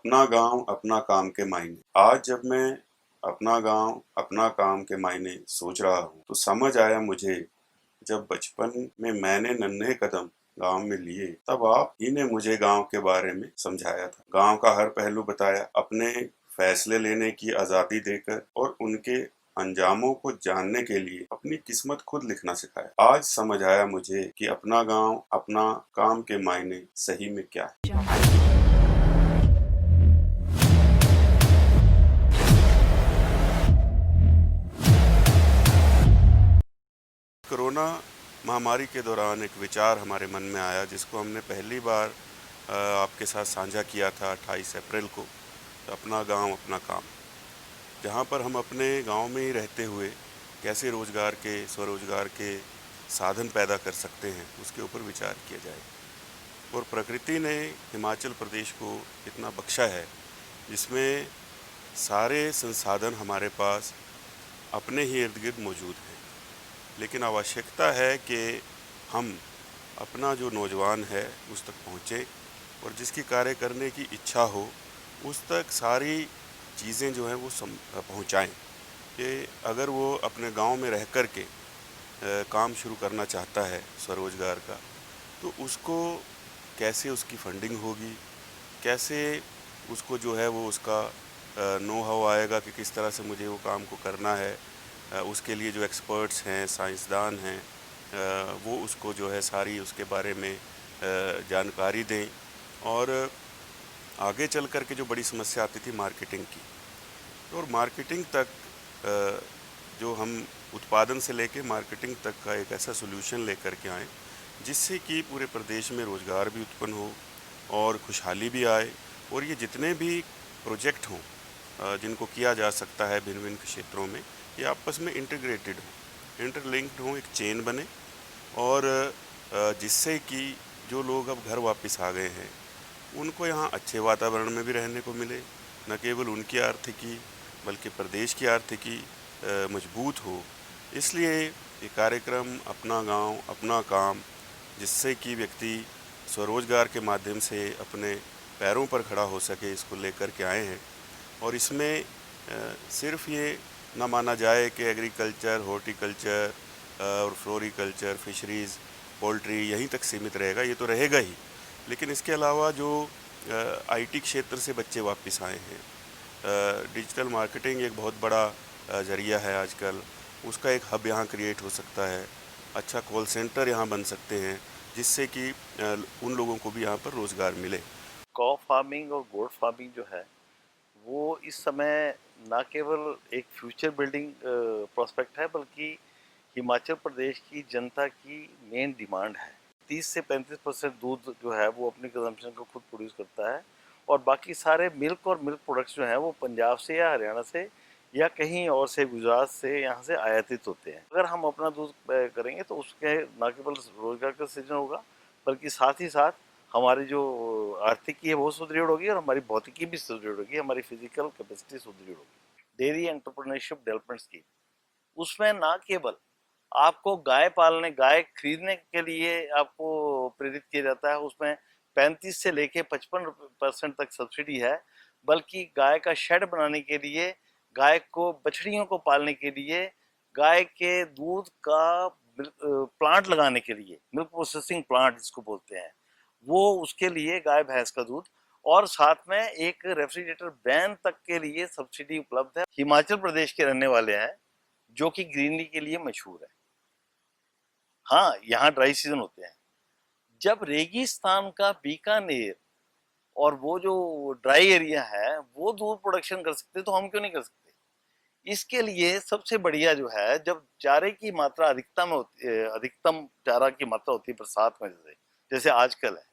अपना गांव अपना काम के मायने। आज जब मैं अपना गांव अपना काम के मायने सोच रहा हूँ तो समझ आया मुझे, जब बचपन में मैंने नन्हे कदम गांव में लिए तब आप ही ने मुझे गांव के बारे में समझाया था। गांव का हर पहलू बताया, अपने फैसले लेने की आजादी देकर और उनके अंजामों को जानने के लिए अपनी किस्मत खुद लिखना सिखाया। आज समझ आया मुझे कि अपना गांव अपना काम के मायने सही में क्या है। कोरोना महामारी के दौरान एक विचार हमारे मन में आया जिसको हमने पहली बार आपके साथ साझा किया था 28 अप्रैल को। अपना गांव अपना काम, जहां पर हम अपने गांव में ही रहते हुए कैसे रोज़गार के स्वरोज़गार के साधन पैदा कर सकते हैं उसके ऊपर विचार किया जाए। और प्रकृति ने हिमाचल प्रदेश को इतना बख्शा है जिसमें सारे संसाधन हमारे पास अपने ही इर्द गिर्द मौजूद हैं, लेकिन आवश्यकता है कि हम अपना जो नौजवान है उस तक पहुँचें और जिसकी कार्य करने की इच्छा हो उस तक सारी चीज़ें जो हैं वो पहुँचाएँ। कि अगर वो अपने गांव में रह कर के काम शुरू करना चाहता है स्वरोज़गार का, तो उसको कैसे उसकी फंडिंग होगी, कैसे उसको जो है वो उसका नो हाउ आएगा कि किस तरह से मुझे वो काम को करना है। उसके लिए जो एक्सपर्ट्स हैं, साइंसदान हैं, वो उसको जो है सारी उसके बारे में जानकारी दें। और आगे चल कर के जो बड़ी समस्या आती थी मार्केटिंग की, और मार्केटिंग तक जो हम उत्पादन से लेके मार्केटिंग तक का एक ऐसा सोल्यूशन लेकर के आएँ जिससे कि पूरे प्रदेश में रोज़गार भी उत्पन्न हो और खुशहाली भी आए। और ये जितने भी प्रोजेक्ट हों जिनको किया जा सकता है भिन्न भिन्न क्षेत्रों में, ये आपस में इंटीग्रेटेड हों, इंटरलिंक्ड हों, एक चेन बने। और जिससे कि जो लोग अब घर वापस आ गए हैं उनको यहाँ अच्छे वातावरण में भी रहने को मिले, न केवल उनकी आर्थिकी बल्कि प्रदेश की आर्थिकी मजबूत हो। इसलिए ये कार्यक्रम अपना गांव अपना काम, जिससे कि व्यक्ति स्वरोज़गार के माध्यम से अपने पैरों पर खड़ा हो सके, इसको लेकर के आए हैं। और इसमें सिर्फ ये ना माना जाए कि एग्रीकल्चर, हॉर्टिकल्चर और फ्लोरिकल्चर, फिशरीज़, पोल्ट्री यहीं तक सीमित रहेगा, ये तो रहेगा ही। लेकिन इसके अलावा जो आईटी क्षेत्र से बच्चे वापस आए हैं, डिजिटल मार्केटिंग एक बहुत बड़ा ज़रिया है आजकल, उसका एक हब यहाँ क्रिएट हो सकता है। अच्छा कॉल सेंटर यहाँ बन सकते हैं जिससे कि उन लोगों को भी यहाँ पर रोज़गार मिले। कॉ फार्मिंग और गोट फार्मिंग जो है वो इस समय ना केवल एक फ्यूचर बिल्डिंग प्रोस्पेक्ट है, बल्कि हिमाचल प्रदेश की जनता की मेन डिमांड है। 30 से 35% दूध जो है वो अपनी कंजम्पशन को खुद प्रोड्यूस करता है, और बाकी सारे मिल्क और मिल्क प्रोडक्ट्स जो हैं वो पंजाब से या हरियाणा से या कहीं और से, गुजरात से, यहाँ से आयातित होते हैं। अगर हम अपना दूध करेंगे तो उसके न केवल रोजगार का सृजन होगा, बल्कि साथ ही साथ हमारी जो आर्थिकी है वो सुदृढ़ होगी और हमारी भौतिकी भी सुदृढ़ होगी, हमारी फिजिकल कैपेसिटी सुदृढ़ होगी। डेयरी एंटरप्रेन्योरशिप डेवलपमेंट स्कीम, उसमें ना केवल आपको गाय खरीदने के लिए आपको प्रेरित किया जाता है, उसमें 35 से लेके 55% तक सब्सिडी है, बल्कि गाय का शेड बनाने के लिए, गाय को, बछड़ियों को पालने के लिए, गाय के दूध का प्लांट लगाने के लिए, मिल्क प्रोसेसिंग प्लांट जिसको बोलते हैं, वो उसके लिए गाय भैंस का दूध, और साथ में एक रेफ्रिजरेटर वैन तक के लिए सब्सिडी उपलब्ध है। हिमाचल प्रदेश के रहने वाले हैं जो कि ग्रीनरी के लिए मशहूर है। हाँ, यहाँ ड्राई सीजन होते हैं। जब रेगिस्तान का बीकानेर और वो जो ड्राई एरिया है वो दूध प्रोडक्शन कर सकते तो हम क्यों नहीं कर सकते? इसके लिए सबसे बढ़िया जो है, जब चारे की मात्रा अधिकतम होती है, अधिकतम चारा की मात्रा होती है बरसात में, जैसे आजकल है,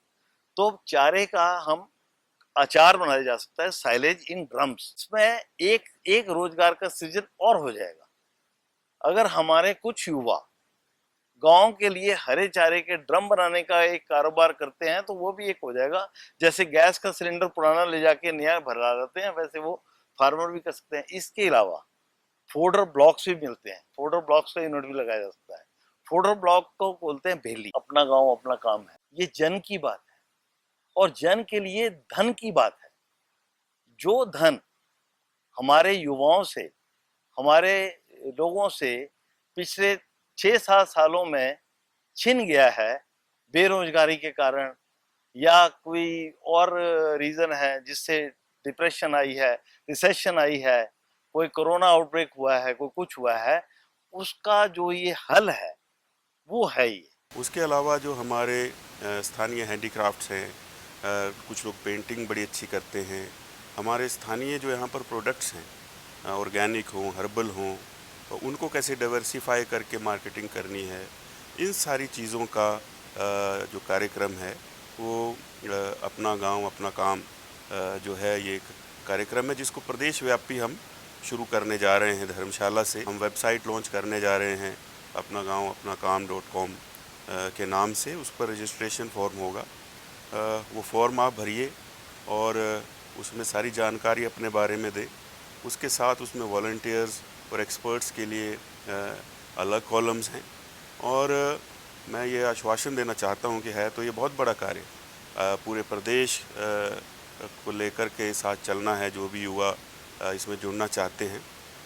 तो चारे का हम अचार बनाया जा सकता है, साइलेज इन ड्रम्स। इसमें एक एक रोजगार का सृजन और हो जाएगा। अगर हमारे कुछ युवा गांव के लिए हरे चारे के ड्रम बनाने का एक कारोबार करते हैं तो वो भी एक हो जाएगा। जैसे गैस का सिलेंडर पुराना ले जाके नया भरा जाते हैं, वैसे वो फार्मर भी कर सकते हैं। इसके अलावा फोडर ब्लॉक्स भी मिलते हैं, फोडर ब्लॉक्स का यूनिट भी लगाया जा सकता है। फोडर ब्लॉक को बोलते हैं भेली। अपना गांव अपना काम है, ये जन की बात है और जन के लिए धन की बात है। जो धन हमारे युवाओं से, हमारे लोगों से पिछले 6-7 सालों में छिन गया है बेरोजगारी के कारण, या कोई और रीजन है जिससे डिप्रेशन आई है, रिसेशन आई है, कोई कोरोना आउटब्रेक हुआ है, कोई कुछ हुआ है, उसका जो ये हल है वो है ये। उसके अलावा जो हमारे स्थानीय हैंडीक्राफ्ट्स हैं, कुछ लोग पेंटिंग बड़ी अच्छी करते हैं। हमारे स्थानीय जो यहाँ पर प्रोडक्ट्स हैं, ऑर्गेनिक हों, हर्बल हों, तो उनको कैसे डाइवर्सिफाई करके मार्केटिंग करनी है, इन सारी चीज़ों का जो कार्यक्रम है वो अपना गांव अपना काम जो है ये एक कार्यक्रम है जिसको प्रदेश व्यापी हम शुरू करने जा रहे हैं। धर्मशाला से हम वेबसाइट लॉन्च करने जा रहे हैं, अपना गांव अपना काम .com के नाम से। उस पर रजिस्ट्रेशन फॉर्म होगा, वो फॉर्म आप भरिए और उसमें सारी जानकारी अपने बारे में दें। उसके साथ उसमें वॉलंटियर्स और एक्सपर्ट्स के लिए अलग कॉलम्स हैं। और मैं ये आश्वासन देना चाहता हूँ कि है तो ये बहुत बड़ा कार्य, पूरे प्रदेश को लेकर के साथ चलना है, जो भी युवा इसमें जुड़ना चाहते हैं,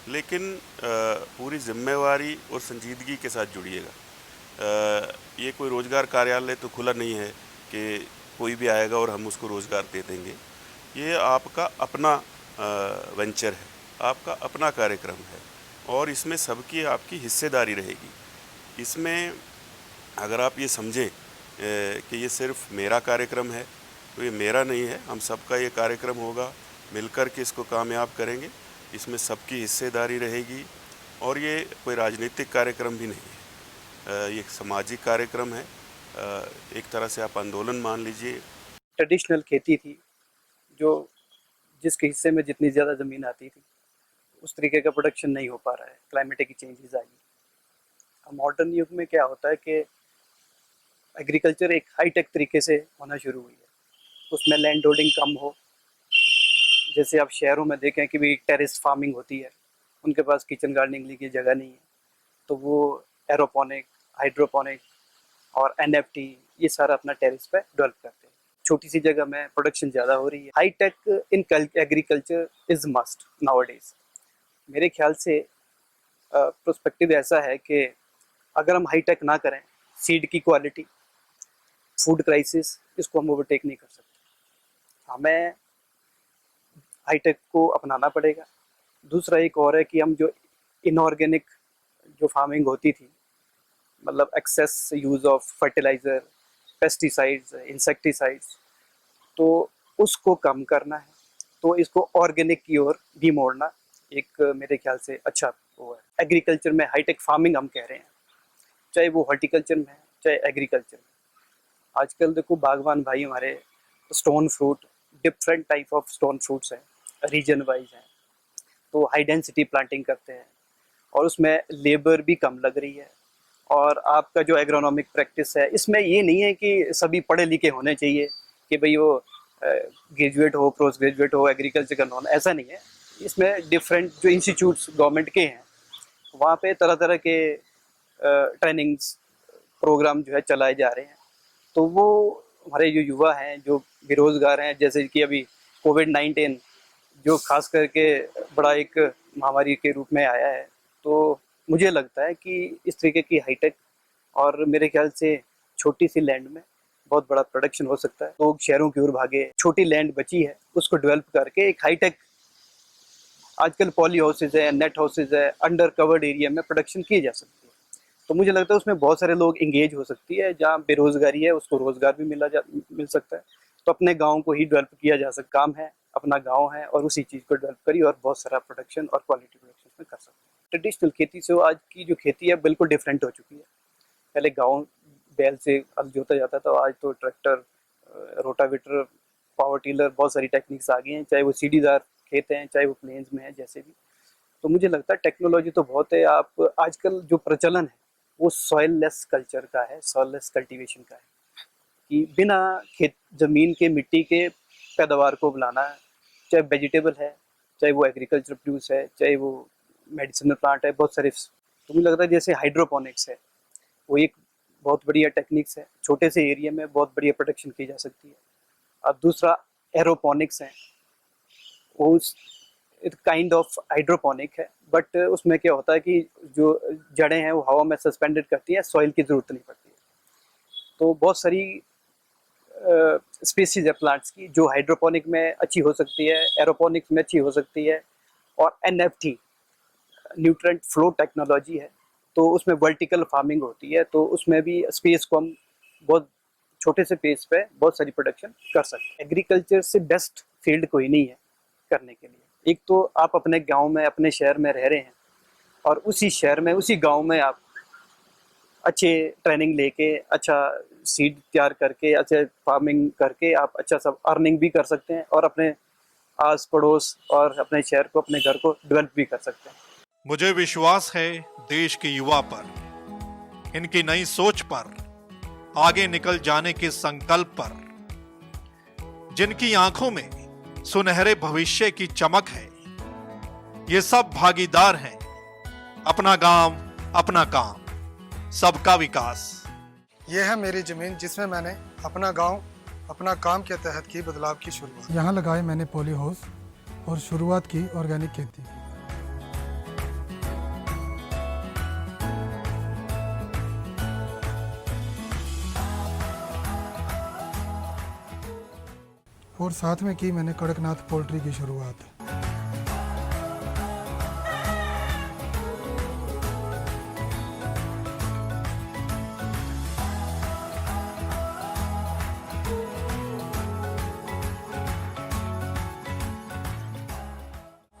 लेकिन पूरी जिम्मेवारी और संजीदगी के साथ जुड़िएगा। ये कोई रोज़गार कार्यालय तो खुला नहीं है कि कोई भी आएगा और हम उसको रोज़गार दे देंगे। ये आपका अपना वेंचर है, आपका अपना कार्यक्रम है और इसमें सबकी आपकी हिस्सेदारी रहेगी। इसमें अगर आप ये समझें कि ये सिर्फ मेरा कार्यक्रम है, तो ये मेरा नहीं है, हम सबका ये कार्यक्रम होगा, मिलकर के इसको कामयाब करेंगे। इसमें सबकी हिस्सेदारी रहेगी और ये कोई राजनीतिक कार्यक्रम भी नहीं है, ये एक सामाजिक कार्यक्रम है। एक तरह से आप आंदोलन मान लीजिए। ट्रेडिशनल खेती थी, जो जिसके हिस्से में जितनी ज़्यादा ज़मीन आती थी उस तरीके का प्रोडक्शन नहीं हो पा रहा है, क्लाइमेटिक चेंजेस आई। अब मॉडर्न युग में क्या होता है कि एग्रीकल्चर एक हाईटेक तरीके से होना शुरू हुई है, उसमें लैंड होल्डिंग कम हो। जैसे आप शहरों में देखें कि भी टेरेस फार्मिंग होती है, उनके पास किचन गार्डनिंग की जगह नहीं है, तो वो एरोपोनिक, हाइड्रोपोनिक और NFT ये सारा अपना टेरेस पे डेवलप करते हैं। छोटी सी जगह में प्रोडक्शन ज़्यादा हो रही है। High tech in agriculture is must nowadays. मेरे ख्याल से प्रोस्पेक्टिव ऐसा है कि अगर हम हाईटेक ना करें, सीड की क्वालिटी, फूड क्राइसिस, इसको हम ओवरटेक नहीं कर सकते। हमें हाईटेक को अपनाना पड़ेगा। दूसरा एक और है कि हम जो इनऑर्गेनिक जो फार्मिंग होती थी, मतलब excess use of fertiliser, pesticides, insecticides, तो उसको कम करना है। तो इसको ऑर्गेनिक की ओर भी मोड़ना एक मेरे ख्याल से अच्छा वो है। एग्रीकल्चर में हाईटेक फार्मिंग हम कह रहे हैं, चाहे वो हॉर्टिकल्चर में है चाहे एग्रीकल्चर में। आजकल देखो बागवान भाई हमारे stone fruit, different type of stone fruits हैं, रीजन वाइज हैं, तो हाई डेंसिटी प्लांटिंग करते हैं और उसमें लेबर भी कम लग रही है। और आपका जो एग्रोनॉमिक प्रैक्टिस है, इसमें ये नहीं है कि सभी पढ़े लिखे होने चाहिए कि भाई वो ग्रेजुएट हो, पोस्ट ग्रेजुएट हो, एग्रीकल्चर का नॉन, ऐसा नहीं है। इसमें डिफरेंट जो इंस्टीट्यूट्स गवर्नमेंट के हैं, वहाँ पे तरह तरह के ट्रेनिंग्स प्रोग्राम जो है चलाए जा रहे हैं। तो वो हमारे जो युवा हैं, जो बेरोजगार हैं, जैसे कि अभी कोविड-19 जो खास करके बड़ा एक महामारी के रूप में आया है, तो मुझे लगता है कि इस तरीके की हाईटेक और मेरे ख्याल से छोटी सी लैंड में बहुत बड़ा प्रोडक्शन हो सकता है। लोग शहरों की ओर भागे, छोटी लैंड बची है उसको डेवलप करके एक हाईटेक, आजकल पॉली हाउसेज है, नेट हाउसेज है, अंडर कवर्ड एरिया में प्रोडक्शन की जा सकती है। तो मुझे लगता है उसमें बहुत सारे लोग इंगेज हो सकती है। जहाँ बेरोजगारी है उसको रोजगार भी मिल सकता है। तो अपने गाँव को ही डेवलप किया जा सकता, काम है अपना गाँव है और उसी चीज़ को डेवलप करिए और बहुत सारा प्रोडक्शन और क्वालिटी प्रोडक्शन में कर सकते हैं। ट्रेडिशनल खेती से आज की जो खेती है बिल्कुल डिफरेंट हो चुकी है। पहले गाँव बैल से हल जोता जाता था, आज तो ट्रैक्टर, रोटावेटर, पावर टिलर, बहुत सारी टेक्निक्स आ गई हैं, चाहे वो सीढ़ीदार खेत हैं चाहे वो प्लेन्स में है, जैसे भी। तो मुझे लगता है टेक्नोलॉजी तो बहुत है। आप आजकल जो प्रचलन है वो सॉइल लेस कल्चर का है, सॉइल लेस कल्टीवेशन का है, कि बिना खेत ज़मीन के मिट्टी के पैदावार को बुलाना है, चाहे वेजिटेबल है, चाहे वो एग्रीकल्चर प्रोड्यूस है, चाहे वो मेडिसिनल प्लांट है, बहुत सारे। तो मुझे लगता है जैसे हाइड्रोपोनिक्स है, वो एक बहुत बढ़िया टेक्निक्स है, छोटे से एरिया में बहुत बढ़िया प्रोडक्शन की जा सकती है। अब दूसरा एरोपोनिक्स है, उस काइंड ऑफ हाइड्रोपोनिक है, बट उसमें क्या होता है कि जो जड़ें हैं वो हवा में सस्पेंडेड करती हैं, सॉइल की ज़रूरत नहीं पड़ती है। तो बहुत सारी स्पीसीज है प्लांट्स की जो हाइड्रोपोनिक में अच्छी हो सकती है, एरोपोनिक्स में अच्छी हो सकती है, और एनएफटी न्यूट्रिएंट फ्लो टेक्नोलॉजी है, तो उसमें वर्टिकल फार्मिंग होती है, तो उसमें भी स्पेस को हम बहुत छोटे से पेस पे बहुत सारी प्रोडक्शन कर सकते हैं। एग्रीकल्चर से बेस्ट फील्ड कोई नहीं है करने के लिए। एक तो आप अपने गांव में, अपने शहर में रह रहे हैं, और उसी शहर में, उसी गांव में आप अच्छे ट्रेनिंग लेके, अच्छा सीड तैयार करके, अच्छे फार्मिंग करके आप अच्छा सब अर्निंग भी कर सकते हैं, और अपने आस पड़ोस और अपने शहर को, अपने घर को डेवलप भी कर सकते हैं। मुझे विश्वास है देश के युवा पर, इनकी नई सोच पर, आगे निकल जाने के संकल्प पर, जिनकी आंखों में सुनहरे भविष्य की चमक है। ये सब भागीदार हैं। अपना गांव, अपना काम, सबका विकास। ये है मेरी ज़मीन जिसमें मैंने अपना गांव, अपना काम के तहत की बदलाव की शुरुआत। यहाँ लगाए मैंने पॉली हाउस और शुरुआत की ऑर्गेनिक खेती की। और साथ में की मैंने कड़कनाथ पोल्ट्री की शुरुआत।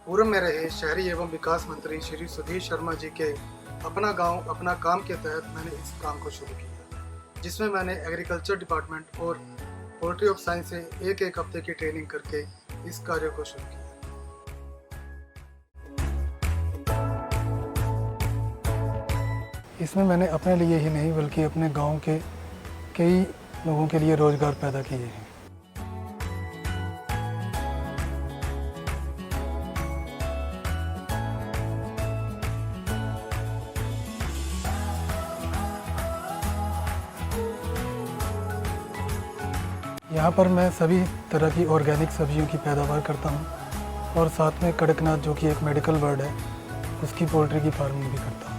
पूर्व में रहे शहरी एवं विकास मंत्री श्री सुधीर शर्मा जी के अपना गांव अपना काम के तहत मैंने इस काम को शुरू किया, जिसमें मैंने एग्रीकल्चर डिपार्टमेंट और पोल्ट्री ऑफ साइंस से एक हफ्ते की ट्रेनिंग करके इस कार्य को शुरू किया। इसमें मैंने अपने लिए ही नहीं बल्कि अपने गांव के कई लोगों के लिए रोजगार पैदा किए हैं। यहाँ पर मैं सभी तरह की ऑर्गेनिक सब्जियों की पैदावार करता हूँ, और साथ में कड़कनाथ जो कि एक मेडिकल बर्ड है उसकी पोल्ट्री की फार्मिंग भी करता हूँ।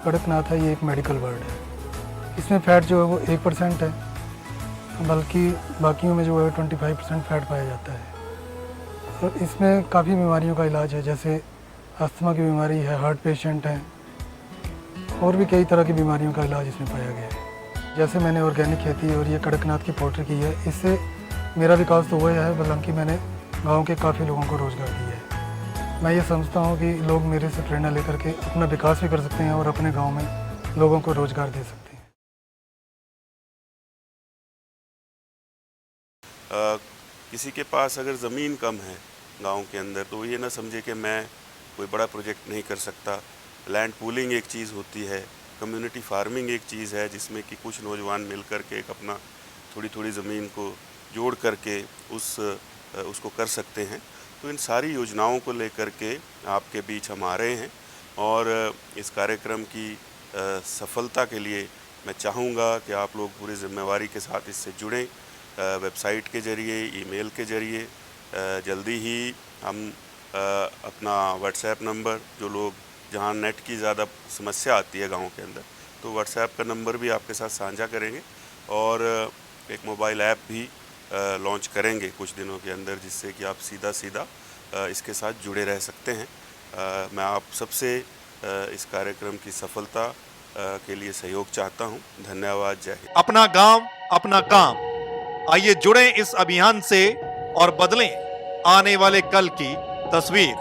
कड़कनाथ है, ये एक मेडिकल बर्ड है। इसमें फैट जो है वो 1% है, बल्कि बाकियों में जो है 25% फैट पाया जाता है। और इसमें काफ़ी बीमारियों का इलाज है, जैसे अस्थमा की बीमारी है, हार्ट पेशेंट हैं, और भी कई तरह की बीमारियों का इलाज इसमें पाया गया है। जैसे मैंने ऑर्गेनिक खेती और ये कड़कनाथ की पोल्ट्री की है, इससे मेरा विकास तो हुआ है, बल्कि मैंने गांव के काफ़ी लोगों को रोज़गार दिया है। मैं ये समझता हूँ कि लोग मेरे से प्रेरणा लेकर के अपना विकास भी कर सकते हैं और अपने गाँव में लोगों को रोज़गार दे सकते हैं। किसी के पास अगर ज़मीन कम है गांव के अंदर, तो ये ना समझे कि मैं कोई बड़ा प्रोजेक्ट नहीं कर सकता। लैंड पूलिंग एक चीज़ होती है, कम्युनिटी फार्मिंग एक चीज़ है, जिसमें कि कुछ नौजवान मिल कर के एक अपना थोड़ी थोड़ी ज़मीन को जोड़ करके उसको कर सकते हैं। तो इन सारी योजनाओं को लेकर के आपके बीच हम आ रहे हैं, और इस कार्यक्रम की सफलता के लिए मैं चाहूँगा कि आप लोग पूरी जिम्मेवारी के साथ इससे जुड़ें, वेबसाइट के ज़रिए, ईमेल के ज़रिए। जल्दी ही हम अपना व्हाट्सएप नंबर, जो लोग जहाँ नेट की ज़्यादा समस्या आती है गांव के अंदर, तो व्हाट्सएप का नंबर भी आपके साथ साझा करेंगे, और एक मोबाइल ऐप भी लॉन्च करेंगे कुछ दिनों के अंदर, जिससे कि आप सीधा इसके साथ जुड़े रह सकते हैं। मैं आप सबसे इस कार्यक्रम की सफलता के लिए सहयोग चाहता हूं। धन्यवाद। जय हिंद। अपना गांव, अपना काम। आइए जुड़ें इस अभियान से और बदलें आने वाले कल की तस्वीर।